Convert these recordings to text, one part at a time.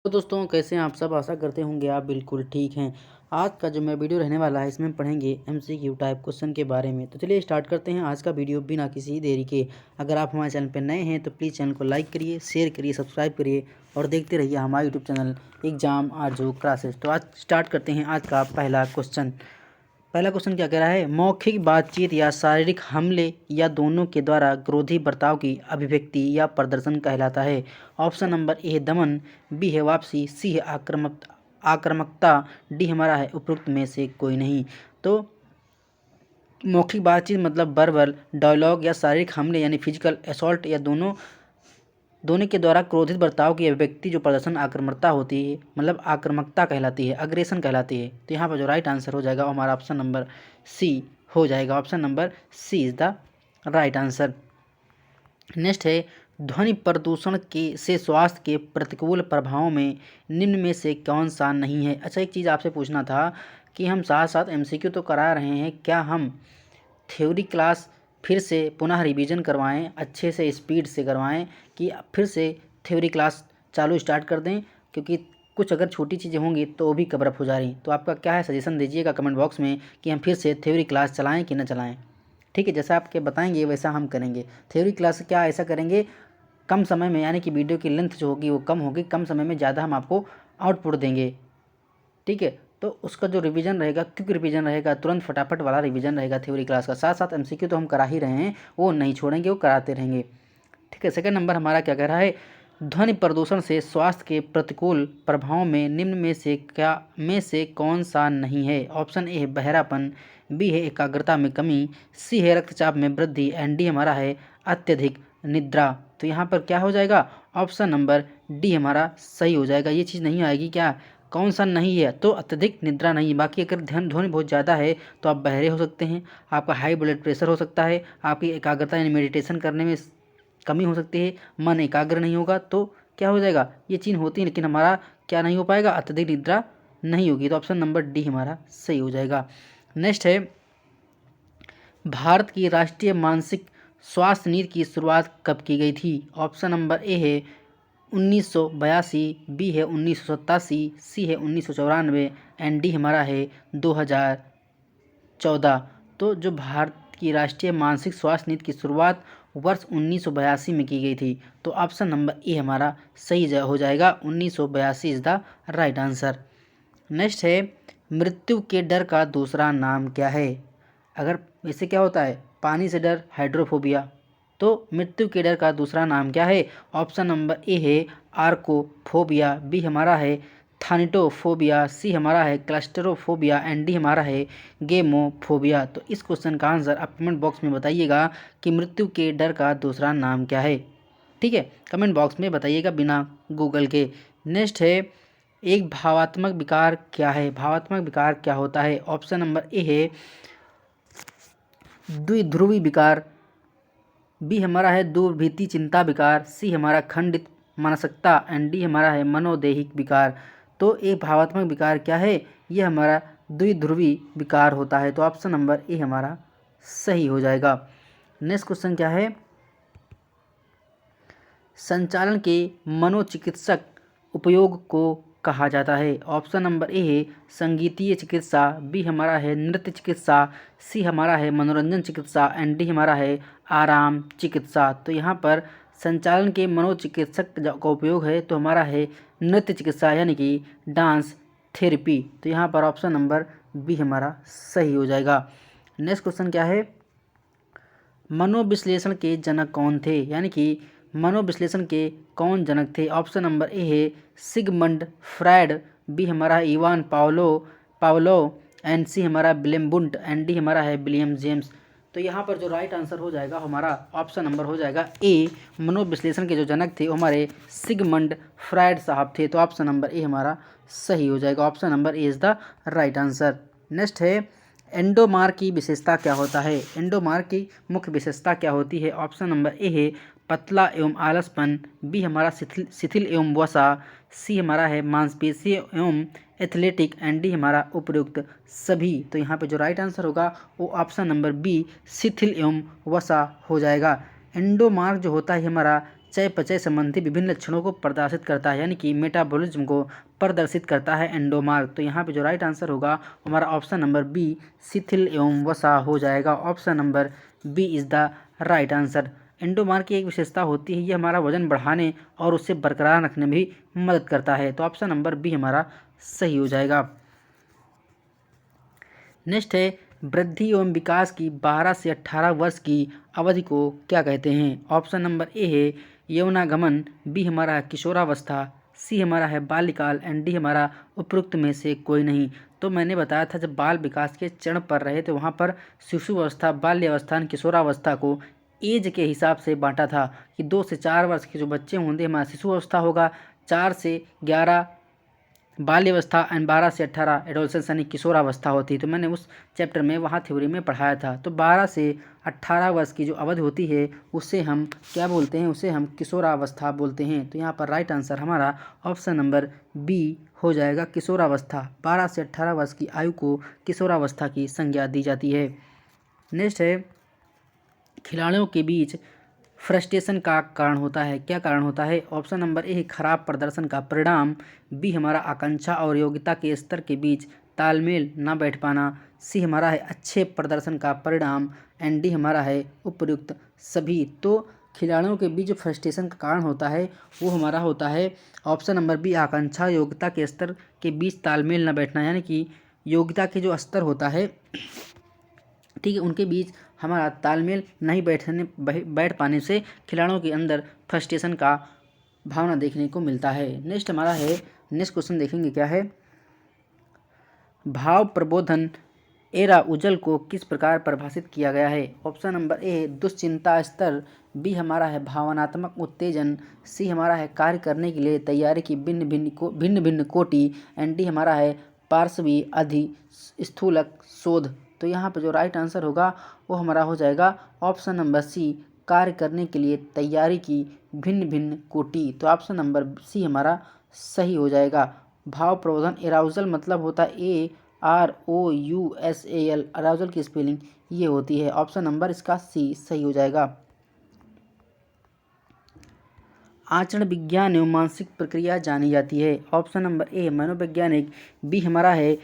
तो दोस्तों कैसे हैं आप सब। आशा करते होंगे आप बिल्कुल ठीक हैं। आज का जो मैं वीडियो रहने वाला है इसमें हम पढ़ेंगे एमसीक्यू टाइप क्वेश्चन के बारे में। तो चलिए स्टार्ट करते हैं आज का वीडियो बिना किसी देरी के। अगर आप हमारे चैनल पर नए हैं तो प्लीज़ चैनल को लाइक करिए, शेयर करिए, सब्सक्राइब करिए और देखते रहिए हमारा यूट्यूब चैनल एग्जाम आरजू क्लासेस। तो आज स्टार्ट करते हैं आज का पहला क्वेश्चन। पहला क्वेश्चन क्या कह रहा है, मौखिक बातचीत या शारीरिक हमले या दोनों के द्वारा क्रोधी बर्ताव की अभिव्यक्ति या प्रदर्शन कहलाता है। ऑप्शन नंबर ए दमन, बी है वापसी, सी है आक्रामकता, डी हमारा है उपरोक्त में से कोई नहीं। तो मौखिक बातचीत मतलब वर्बल डायलॉग या शारीरिक हमले यानी फिजिकल असॉल्ट या दोनों के द्वारा क्रोधित बर्ताव की अभिव्यक्ति जो प्रदर्शन आक्रामकता होती है मतलब आक्रामकता कहलाती है, अग्रेशन कहलाती है। तो यहाँ पर जो राइट आंसर हो जाएगा हमारा ऑप्शन नंबर सी हो जाएगा। Option number C is the right answer. Next है, ध्वनि प्रदूषण के से स्वास्थ्य के प्रतिकूल प्रभावों में निम्न में से कौन सा नहीं है। अच्छा, एक चीज़ आपसे पूछना था कि हम साथ साथ एमसीक्यू तो करा रहे हैं, क्या हम थ्योरी क्लास फिर से पुनः रिवीजन करवाएं, अच्छे से स्पीड से करवाएं कि फिर से थ्योरी क्लास चालू स्टार्ट कर दें, क्योंकि कुछ अगर छोटी चीज़ें होंगी तो वो भी कवर अप हो जा रही। तो आपका क्या है, सजेशन दीजिएगा कमेंट बॉक्स में कि हम फिर से थ्योरी क्लास चलाएं कि न चलाएं। ठीक है, जैसा आपके बताएंगे वैसा हम करेंगे। थ्योरी क्लास क्या ऐसा करेंगे कम समय में, यानी कि वीडियो की लेंथ जो होगी वो कम होगी, कम समय में ज़्यादा हम आपको आउटपुट देंगे। ठीक है, तो उसका जो रिवीजन रहेगा, क्विक रिवीजन रहेगा, तुरंत फटाफट वाला रिवीजन रहेगा थ्योरी क्लास का। साथ साथ एमसीक्यू तो हम करा ही रहे हैं, वो नहीं छोड़ेंगे, वो कराते रहेंगे। ठीक है, सेकंड नंबर हमारा क्या कह रहा है, ध्वनि प्रदूषण से स्वास्थ्य के प्रतिकूल प्रभावों में निम्न में से कौन सा नहीं है। ऑप्शन ए है बहरापन, बी है एकाग्रता में कमी, सी है रक्तचाप में वृद्धि एंड डी हमारा है अत्यधिक निद्रा। तो यहाँ पर क्या हो जाएगा, ऑप्शन नंबर डी हमारा सही हो जाएगा। ये चीज़ नहीं आएगी क्या, कौन सा नहीं है, तो अत्यधिक निद्रा नहीं है। बाकी अगर ध्वनि बहुत ज़्यादा है तो आप बहरे हो सकते हैं, आपका हाई ब्लड प्रेशर हो सकता है, आपकी एकाग्रता यानी मेडिटेशन करने में कमी हो सकती है, मन एकाग्र नहीं होगा, तो क्या हो जाएगा, ये चीज़ होती है। लेकिन हमारा क्या नहीं हो पाएगा, अत्यधिक निद्रा नहीं होगी। तो ऑप्शन नंबर डी हमारा सही हो जाएगा। नेक्स्ट है, भारत की राष्ट्रीय मानसिक स्वास्थ्य नीति की शुरुआत कब की गई थी। ऑप्शन नंबर ए है 1982, बी है 1987, सी है 1994 एंड डी हमारा है 2014। तो जो भारत की राष्ट्रीय मानसिक स्वास्थ्य नीति की शुरुआत वर्ष 1982 में की गई थी। तो ऑप्शन नंबर ए हमारा सही हो जाएगा, 1982 is the right answer. Next है, मृत्यु के डर का दूसरा नाम क्या है। अगर इससे क्या होता है, पानी से डर हाइड्रोफोबिया, तो मृत्यु के डर का दूसरा नाम क्या है। ऑप्शन नंबर ए है आर्कोफोबिया, बी हमारा है थानिटोफोबिया, सी हमारा है क्लस्टरोफोबिया एंड डी हमारा है गेमोफोबिया। तो इस क्वेश्चन का आंसर आप कमेंट बॉक्स में बताइएगा कि मृत्यु के डर का दूसरा नाम क्या है। ठीक है, कमेंट बॉक्स में बताइएगा बिना गूगल के। नेक्स्ट है, एक भावात्मक विकार क्या है। भावात्मक विकार क्या होता है। ऑप्शन नंबर ए है द्विध्रुवी विकार, बी हमारा है दुर्भीति चिंता विकार, सी हमारा खंडित मानसिकता एंड डी हमारा है मनोदैहिक विकार। तो एक भावात्मक विकार क्या है, ये हमारा द्विध्रुवी विकार होता है। तो ऑप्शन नंबर ए हमारा सही हो जाएगा। नेक्स्ट क्वेश्चन क्या है, संचालन के मनोचिकित्सक उपयोग को कहा जाता है। ऑप्शन नंबर ए है संगीतीय चिकित्सा, बी हमारा है नृत्य चिकित्सा, सी हमारा है मनोरंजन चिकित्सा एंड डी हमारा है आराम चिकित्सा। तो यहाँ पर संचालन के मनोचिकित्सक का उपयोग है तो हमारा है नृत्य चिकित्सा यानी कि डांस थेरेपी। तो यहाँ पर ऑप्शन नंबर बी हमारा सही हो जाएगा। नेक्स्ट क्वेश्चन क्या है, मनोविश्लेषण के जनक कौन थे, यानी कि मनोविश्लेषण के कौन जनक थे। ऑप्शन नंबर ए है सिगमंड फ्रायड, बी हमारा है इवान पावलो एंड सी हमारा विलियम बुंट एंड डी हमारा है विलियम जेम्स। तो यहाँ पर जो राइट आंसर हो जाएगा हमारा ऑप्शन नंबर हो जाएगा ए, मनोविश्लेषण के जो जनक थे वो हमारे सिगमंड फ्रायड साहब थे। तो ऑप्शन नंबर ए हमारा सही हो जाएगा। Option number A is the right answer. Next है, एंडोमार्क की विशेषता क्या होता है। एंडोमार्क की मुख्य विशेषता क्या होती है। ऑप्शन नंबर ए है पतला एवं आलसपन, बी हमारा शिथिल एवं वसा, सी हमारा है मांसपेशी एवं एथलेटिक एंड डी हमारा उपयुक्त सभी। तो यहाँ पे जो राइट आंसर होगा वो ऑप्शन नंबर बी शिथिल एवं वसा हो जाएगा। एंडोमार्क जो होता है हमारा चयापचय संबंधी विभिन्न लक्षणों को प्रदर्शित करता है, यानी कि मेटाबॉलिज्म को प्रदर्शित करता है एंडोमार्ग। तो यहाँ पे जो राइट आंसर होगा हमारा ऑप्शन नंबर बी, शिथिल एवं वसा हो जाएगा। Option number B is the right answer. एंडोमार्ग की एक विशेषता होती है, ये हमारा वजन बढ़ाने और उससे बरकरार रखने में भी मदद करता है। तो ऑप्शन नंबर बी हमारा सही हो जाएगा। नेक्स्ट है, वृद्धि एवं विकास की 12 से 18 वर्ष की अवधि को क्या कहते हैं? ऑप्शन नंबर ए है यौनागमन, बी हमारा है किशोरावस्था, सी हमारा है बाल्यकाल एंड डी हमारा उपरोक्त में से कोई नहीं। तो मैंने बताया था जब बाल विकास के चरण पर रहे तो वहाँ पर शिशु अवस्था, बाल्यावस्था, किशोरावस्था को एज के हिसाब से बांटा था कि 2 से 4 वर्ष के जो बच्चे होंगे हमारा शिशु अवस्था होगा, 4 से 11 बाल्यावस्था एंड 12 से 18 एडोलसेंस यानी किशोरावस्था होती है। तो मैंने उस चैप्टर में वहाँ थ्योरी में पढ़ाया था। तो 12 से 18 वर्ष की जो अवधि होती है उससे हम क्या बोलते हैं? उसे हम किशोरावस्था बोलते हैं। तो यहाँ पर राइट आंसर हमारा ऑप्शन नंबर बी हो जाएगा, किशोरावस्था। 12 से 18 वर्ष की आयु को किशोरावस्था की संज्ञा दी जाती है। नेक्स्ट है, खिलाड़ियों के बीच फ्रस्ट्रेशन का कारण होता है, क्या कारण होता है? ऑप्शन नंबर ए खराब प्रदर्शन का परिणाम, बी हमारा आकांक्षा और योग्यता के स्तर के बीच तालमेल न बैठ पाना, सी हमारा है अच्छे प्रदर्शन का परिणाम एंड डी हमारा है उपयुक्त सभी। तो खिलाड़ियों के बीच जो फ्रस्ट्रेशन का कारण होता है वो हमारा होता है ऑप्शन नंबर बी, आकांक्षा योग्यता के स्तर के बीच तालमेल न बैठना, यानी कि योग्यता के जो स्तर होता है, ठीक है, उनके बीच हमारा तालमेल नहीं बैठ पाने से खिलाड़ियों के अंदर फ्रस्ट्रेशन का भावना देखने को मिलता है। नेक्स्ट हमारा है, नेक्स्ट क्वेश्चन देखेंगे क्या है। भाव प्रबोधन एराउजल को किस प्रकार परिभाषित किया गया है? ऑप्शन नंबर ए दुश्चिंता स्तर, बी हमारा है भावनात्मक उत्तेजन, सी हमारा है कार्य करने के लिए तैयारी की भिन्न भिन्न कोटि एंड डी हमारा है पार्श्वी अधि स्थूलक शोध। तो यहाँ पर जो राइट आंसर होगा वो हमारा हो जाएगा ऑप्शन नंबर सी, कार्य करने के लिए तैयारी की भिन्न भिन्न कोटि। तो ऑप्शन नंबर सी हमारा सही हो जाएगा। भाव प्रबोधन एराउजल मतलब होता है AROUSAL, अराउजल की स्पेलिंग ये होती है। ऑप्शन नंबर इसका सी सही हो जाएगा। आचरण विज्ञान एवं मानसिक प्रक्रिया जानी जाती है। ऑप्शन नंबर ए मनोवैज्ञानिक, बी हमारा है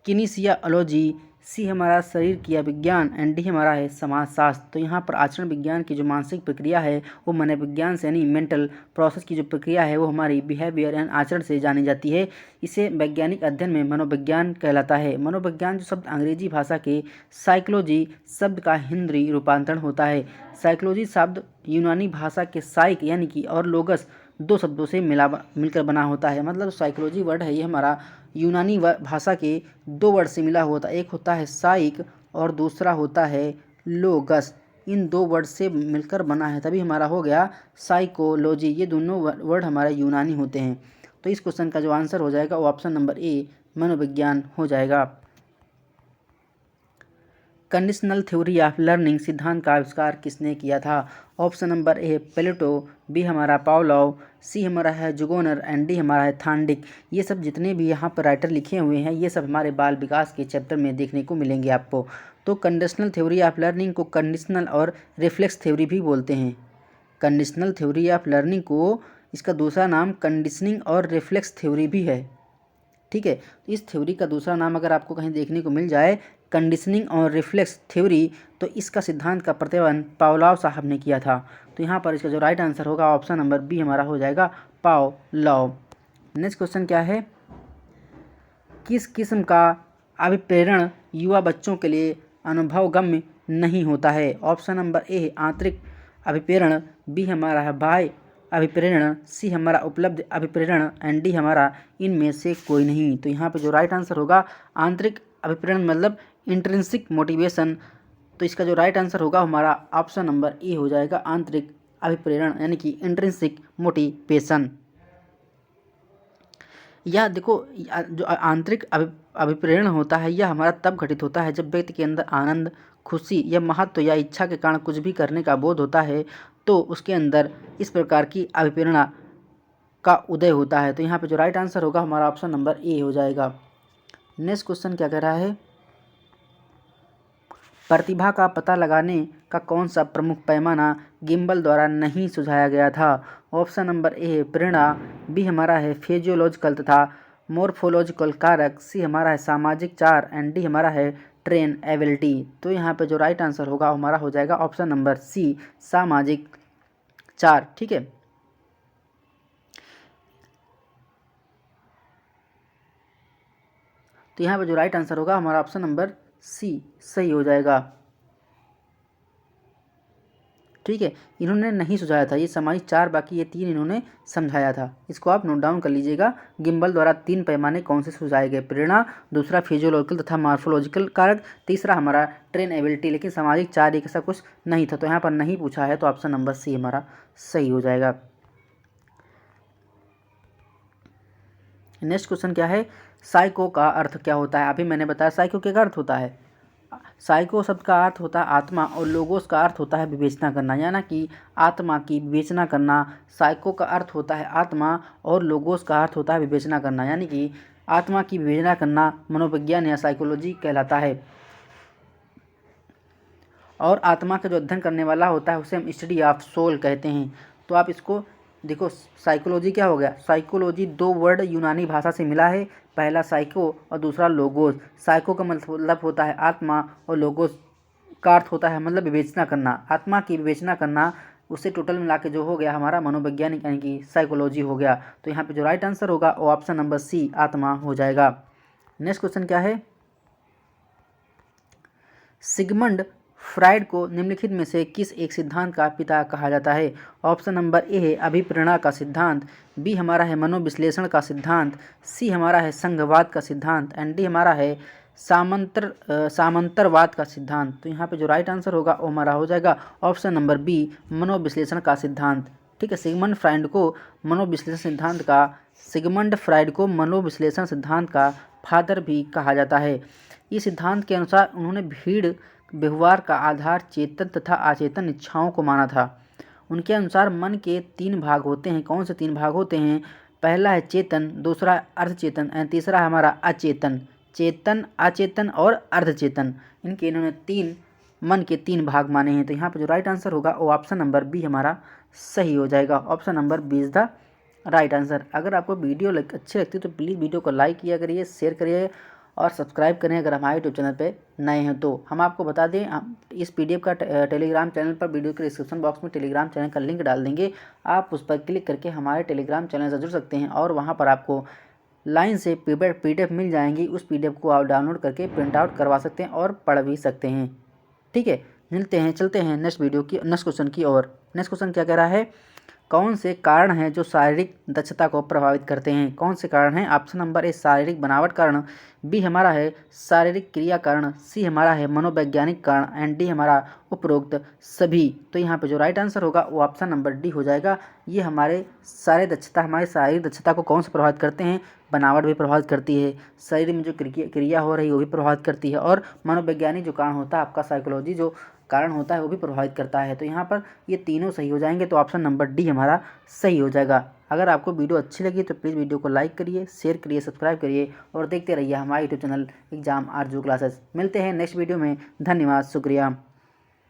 किनिसियालॉजी, सी हमारा शरीर क्रिया विज्ञान एंड डी हमारा है समाजशास्त्र। तो यहाँ पर आचरण विज्ञान की जो मानसिक प्रक्रिया है वो मनोविज्ञान से यानी मेंटल प्रोसेस की जो प्रक्रिया है वो हमारी बिहेवियर एंड आचरण से जानी जाती है। इसे वैज्ञानिक अध्ययन में मनोविज्ञान कहलाता है। मनोविज्ञान जो शब्द अंग्रेजी भाषा के साइकोलॉजी शब्द का हिंदी रूपांतरण होता है। साइकोलॉजी शब्द यूनानी भाषा के साइक यानी कि और लोगस दो शब्दों से मिलकर बना होता है। मतलब साइकोलॉजी वर्ड है ये हमारा यूनानी भाषा के दो वर्ड से मिला होता है। एक होता है साइक और दूसरा होता है लोगस। इन दो वर्ड से मिलकर बना है, तभी हमारा हो गया साइकोलॉजी। ये दोनों वर्ड हमारे यूनानी होते हैं। तो इस क्वेश्चन का जो आंसर हो जाएगा वो ऑप्शन नंबर ए मनोविज्ञान हो जाएगा। कंडीशनल थ्योरी ऑफ लर्निंग सिद्धांत का आविष्कार किसने किया था? Option number A Plato, B हमारा पावलोव, सी हमारा है जुगोनर एंड डी हमारा है थांडिक। ये सब जितने भी यहाँ पर राइटर लिखे हुए हैं ये सब हमारे बाल विकास के चैप्टर में देखने को मिलेंगे आपको। तो कंडीशनल थ्योरी ऑफ लर्निंग को कंडीशनल और रिफ्लेक्स थ्योरी भी बोलते हैं। कंडीशनल थ्योरी ऑफ लर्निंग को इसका दूसरा नाम कंडीशनिंग और रिफ्लेक्स थ्योरी भी है। ठीक है, तो इस थ्योरी का दूसरा नाम अगर आपको कहीं देखने को मिल जाए कंडीशनिंग और रिफ्लेक्स थ्योरी, तो इसका सिद्धांत का प्रतिपादन पावलोव साहब ने किया था। तो यहाँ पर इसका जो राइट आंसर होगा ऑप्शन नंबर बी हमारा हो जाएगा पावलोव। नेक्स्ट क्वेश्चन क्या है, किस किस्म का अभिप्रेरण युवा बच्चों के लिए अनुभवगम्य नहीं होता है? ऑप्शन नंबर ए आंतरिक अभिप्रेरण, बी हमारा है बाह्य अभिप्रेरण, सी हमारा उपलब्ध अभिप्रेरण एंड डी हमारा इनमें से कोई नहीं। तो यहाँ पे जो राइट आंसर होगा आंतरिक अभिप्रेरण मतलब इंट्रिंसिक मोटिवेशन। तो इसका जो राइट आंसर होगा हमारा ऑप्शन नंबर ए हो जाएगा आंतरिक अभिप्रेरण यानी कि इंट्रिंसिक मोटिवेशन। यह देखो जो आंतरिक अभिप्रेरण होता है यह हमारा तब घटित होता है जब व्यक्ति के अंदर आनंद, खुशी या महत्व या इच्छा के कारण कुछ भी करने का बोध होता है, तो उसके अंदर इस प्रकार की अभिप्रेरणा का उदय होता है। तो यहाँ पे जो राइट आंसर होगा हमारा ऑप्शन नंबर ए हो जाएगा। नेक्स्ट क्वेश्चन क्या कह रहा है, प्रतिभा का पता लगाने का कौन सा प्रमुख पैमाना गिम्बल द्वारा नहीं सुझाया गया था? ऑप्शन नंबर ए है प्रेरणा, बी हमारा है फिजियोलॉजिकल तथा मोर्फोलॉजिकल कारक, सी हमारा है सामाजिक चार एंड डी हमारा है ट्रेन एबिलिटी। तो यहाँ पे जो राइट आंसर होगा हमारा हो जाएगा ऑप्शन नंबर सी सामाजिक चार। ठीक है, तो यहाँ पे जो राइट आंसर होगा हमारा ऑप्शन नंबर सी सही हो जाएगा। ठीक है, इन्होंने नहीं सुझाया था ये सामाजिक चार, बाकी ये तीन इन्होंने समझाया था। इसको आप नोट डाउन कर लीजिएगा। गिम्बल द्वारा तीन पैमाने कौन से सुझाए गए? प्रेरणा, दूसरा फिजियोलॉजिकल तथा मार्फोलॉजिकल कारक, तीसरा हमारा ट्रेन एबिलिटी। लेकिन सामाजिक चार एक ऐसा कुछ नहीं था, तो यहाँ पर नहीं पूछा है, तो ऑप्शन नंबर सी हमारा सही हो जाएगा। नेक्स्ट क्वेश्चन क्या है? साइको का अर्थ क्या होता है? अभी मैंने बताया साइको क्या अर्थ होता है। साइको शब्द का अर्थ होता है आत्मा और लोगोस का अर्थ होता है विवेचना करना, यानी कि आत्मा की विवेचना करना। साइको का अर्थ होता है आत्मा और लोगोस का अर्थ होता है विवेचना करना, यानी कि आत्मा की विवेचना करना मनोविज्ञान या साइकोलॉजी कहलाता है। और आत्मा का जो अध्ययन करने वाला होता है उसे हम स्टडी ऑफ सोल कहते हैं। तो आप इसको देखो, साइकोलॉजी क्या हो गया? साइकोलॉजी दो वर्ड यूनानी भाषा से मिला है, पहला साइको और दूसरा लोगोस। साइको का मतलब होता है आत्मा और लोगोस का अर्थ होता है मतलब विवेचना करना, आत्मा की विवेचना करना। उससे टोटल मिला के जो हो गया हमारा मनोवैज्ञानिक यानी कि साइकोलॉजी हो गया। तो यहाँ पे जो राइट आंसर होगा वो ऑप्शन नंबर सी आत्मा हो जाएगा। नेक्स्ट क्वेश्चन क्या है? सिगमंड फ्राइड को निम्नलिखित में से किस एक सिद्धांत का पिता कहा जाता है? ऑप्शन नंबर ए है अभिप्रेरणा का सिद्धांत, बी हमारा है मनोविश्लेषण का सिद्धांत, सी हमारा है संघवाद का सिद्धांत एंड डी हमारा है सामंतरवाद का सिद्धांत। तो यहाँ पे जो राइट आंसर होगा वो हमारा हो जाएगा ऑप्शन नंबर बी मनोविश्लेषण का सिद्धांत। ठीक है, सिगमंड फ्राइड को मनोविश्लेषण सिद्धांत का फादर भी कहा जाता है। इस सिद्धांत के अनुसार उन्होंने भीड़ व्यवहार का आधार चेतन तथा अचेतन इच्छाओं को माना था। उनके अनुसार मन के तीन भाग होते हैं। कौन से तीन भाग होते हैं? पहला है चेतन, दूसरा अर्धचेतन एंड तीसरा हमारा अचेतन। चेतन, अचेतन और अर्धचेतन, इनके इन्होंने तीन मन के तीन भाग माने हैं। तो यहाँ पर जो राइट आंसर होगा वो ऑप्शन नंबर बी हमारा सही हो जाएगा। Option number B is the right answer. अगर आपको वीडियो अच्छी लगती है तो प्लीज़ वीडियो को लाइक किया करिए, शेयर करिए और सब्सक्राइब करें अगर हमारे यूट्यूब चैनल पे नए हैं तो। हम आपको बता दें, हम इस पीडीएफ का टेलीग्राम चैनल पर वीडियो के डिस्क्रिप्शन बॉक्स में टेलीग्राम चैनल का लिंक डाल देंगे। आप उस पर क्लिक करके हमारे टेलीग्राम चैनल से जुड़ सकते हैं और वहाँ पर आपको लाइन से पीडीएफ मिल जाएंगी। उस पीडीएफ को आप डाउनलोड करके प्रिंट आउट करवा सकते हैं और पढ़ भी सकते हैं। ठीक है, चलते हैं नेक्स्ट क्वेश्चन की ओर। नेक्स्ट क्वेश्चन क्या कह रहा है? कौन से कारण हैं जो शारीरिक दक्षता को प्रभावित करते हैं? कौन से कारण हैं? ऑप्शन नंबर ए शारीरिक बनावट कारण, बी हमारा है शारीरिक क्रिया कारण, सी हमारा है मनोवैज्ञानिक कारण एंड डी हमारा उपरोक्त सभी। तो यहाँ पे जो राइट आंसर होगा वो ऑप्शन नंबर डी हो जाएगा। ये हमारे हमारे शारीरिक दक्षता को कौन से प्रभावित करते हैं? बनावट भी प्रभावित करती है, शरीर में जो क्रिया हो रही है वो भी प्रभावित करती है, और मनोवैज्ञानिक जो कारण होता है आपका साइकोलॉजी जो कारण होता है वो भी प्रभावित करता है। तो यहाँ पर ये तीनों सही हो जाएंगे, तो ऑप्शन नंबर डी हमारा सही हो जाएगा। अगर आपको वीडियो अच्छी लगी तो प्लीज़ वीडियो को लाइक करिए, शेयर करिए, सब्सक्राइब करिए और देखते रहिए हमारा यूट्यूब चैनल एग्जाम आरजू क्लासेस। मिलते हैं नेक्स्ट वीडियो में। धन्यवाद, शुक्रिया।